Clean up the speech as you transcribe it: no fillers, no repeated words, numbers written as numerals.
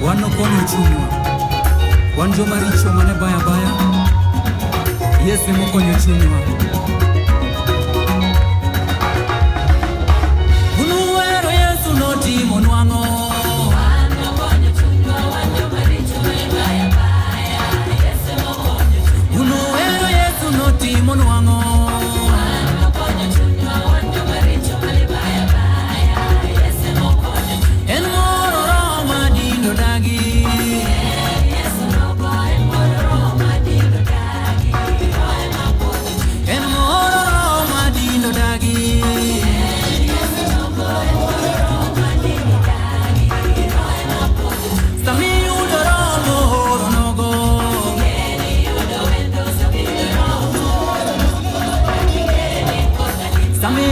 Wano konyo chunywa, wan joma richo mane baya baya, Yesu mokonyo chunywa. Unuwero Yesu notimo nwang'o, wano konyo chunywa, wan joma richo mane baya baya, Yesu mokonyo chunywa. Unuwero Yesu notimo nwang'o, wano konyo chunywa, wan joma richo mane baya baya, Yesu mokonyo chunywa. En moro roho madindo dagi, Yesu nogo en moro roho madindo dagi, en moro roho madindo dagi, Yesu nogo en moro roho madindo dagi, Sami yudo roho moro nogo, Geni yudo wendo, Sami yudo roho moro nogo, Geni kodani, Sami